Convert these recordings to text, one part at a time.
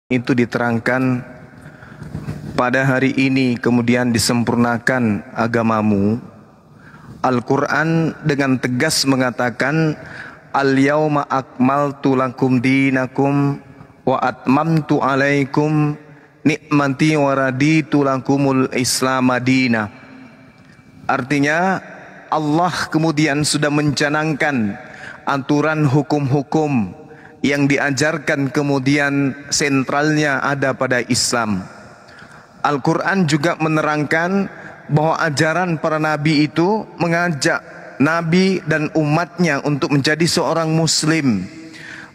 itu diterangkan, pada hari ini kemudian disempurnakan agamamu. Al-Quran dengan tegas mengatakan, Al-yawma akmaltu lakum dinakum wa atmamtu alaikum nikmati wa raditu lakumul islam madina. Artinya Allah kemudian sudah mencanangkan aturan hukum-hukum yang diajarkan, kemudian sentralnya ada pada Islam. Al-Quran juga menerangkan bahwa ajaran para nabi itu mengajak nabi dan umatnya untuk menjadi seorang muslim.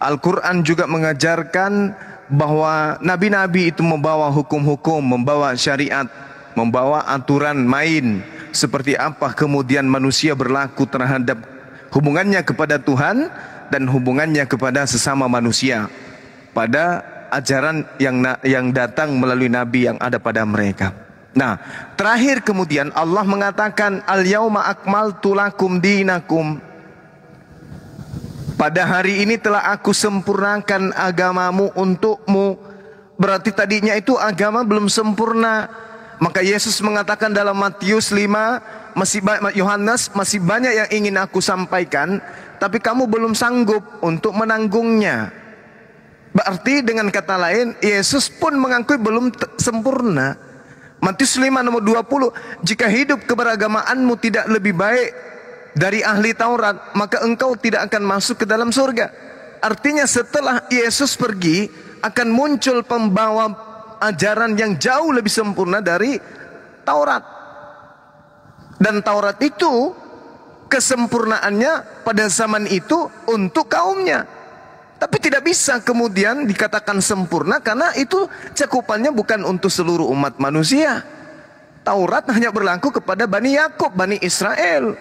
Al-Quran juga mengajarkan bahwa nabi-nabi itu membawa hukum-hukum, membawa syariat, membawa aturan main, seperti apa kemudian manusia berlaku terhadap hubungannya kepada Tuhan dan hubungannya kepada sesama manusia pada ajaran yang datang melalui nabi yang ada pada mereka. Nah, terakhir kemudian Allah mengatakan, Al-yawma akmaltu lakum dinakum. Pada hari ini telah aku sempurnakan agamamu untukmu. Berarti tadinya itu agama belum sempurna. Maka Yesus mengatakan dalam Matius 5, Yohanes, masih banyak yang ingin aku sampaikan, tapi kamu belum sanggup untuk menanggungnya. Berarti dengan kata lain, Yesus pun mengakui belum sempurna. Matius 5 nomor 20, jika hidup keberagamaanmu tidak lebih baik dari ahli Taurat, maka engkau tidak akan masuk ke dalam surga. Artinya setelah Yesus pergi, akan muncul pembawa ajaran yang jauh lebih sempurna dari Taurat. Dan Taurat itu kesempurnaannya pada zaman itu untuk kaumnya. Tapi tidak bisa kemudian dikatakan sempurna karena itu cakupannya bukan untuk seluruh umat manusia. Taurat hanya berlaku kepada Bani Yakub, Bani Israel,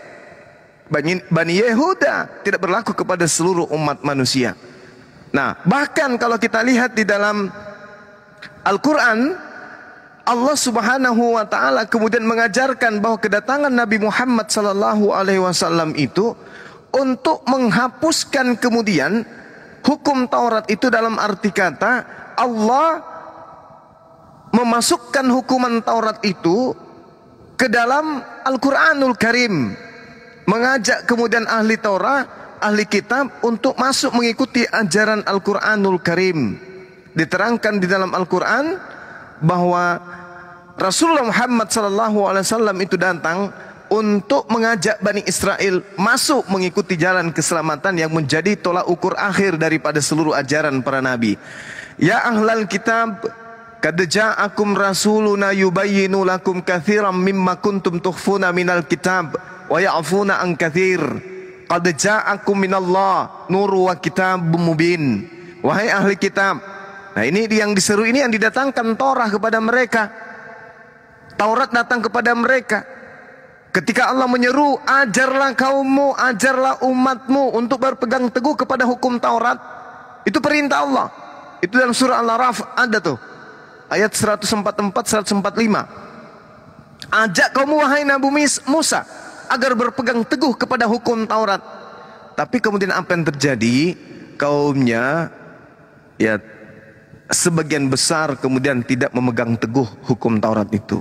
Bani Yehuda, tidak berlaku kepada seluruh umat manusia. Nah, bahkan kalau kita lihat di dalam Al-Quran, Allah Subhanahu wa ta'ala kemudian mengajarkan bahwa kedatangan Nabi Muhammad sallallahu alaihi wasallam itu untuk menghapuskan kemudian hukum Taurat itu, dalam arti kata Allah memasukkan hukuman Taurat itu ke dalam Al-Quranul Karim, mengajak kemudian ahli Taurat, ahli kitab untuk masuk mengikuti ajaran Al-Quranul Karim. Diterangkan di dalam Al-Quran bahwa Rasulullah Muhammad SAW itu datang untuk mengajak Bani Israel masuk mengikuti jalan keselamatan yang menjadi tolak ukur akhir daripada seluruh ajaran para nabi. Ya ahlal kitab, qad ja'akum rasuluna yubayyinu lakum katsiran mimma kuntum tukhfuna minal kitab wa ya'funa an katsir. Qad ja'akum minallah nuru wa kitabum mubin. Wahai ahli kitab, nah ini yang diseru, ini yang didatangkan Taurat kepada mereka. Taurat datang kepada mereka. Ketika Allah menyeru, ajarlah kaummu, ajarlah umatmu untuk berpegang teguh kepada hukum Taurat. Itu perintah Allah. Itu dalam surah Al-Araf ada tuh. Ayat 144, 145. Ajak kaummu wahai Nabi Musa agar berpegang teguh kepada hukum Taurat. Tapi kemudian apa yang terjadi? Kaumnya ya sebagian besar kemudian tidak memegang teguh hukum Taurat itu.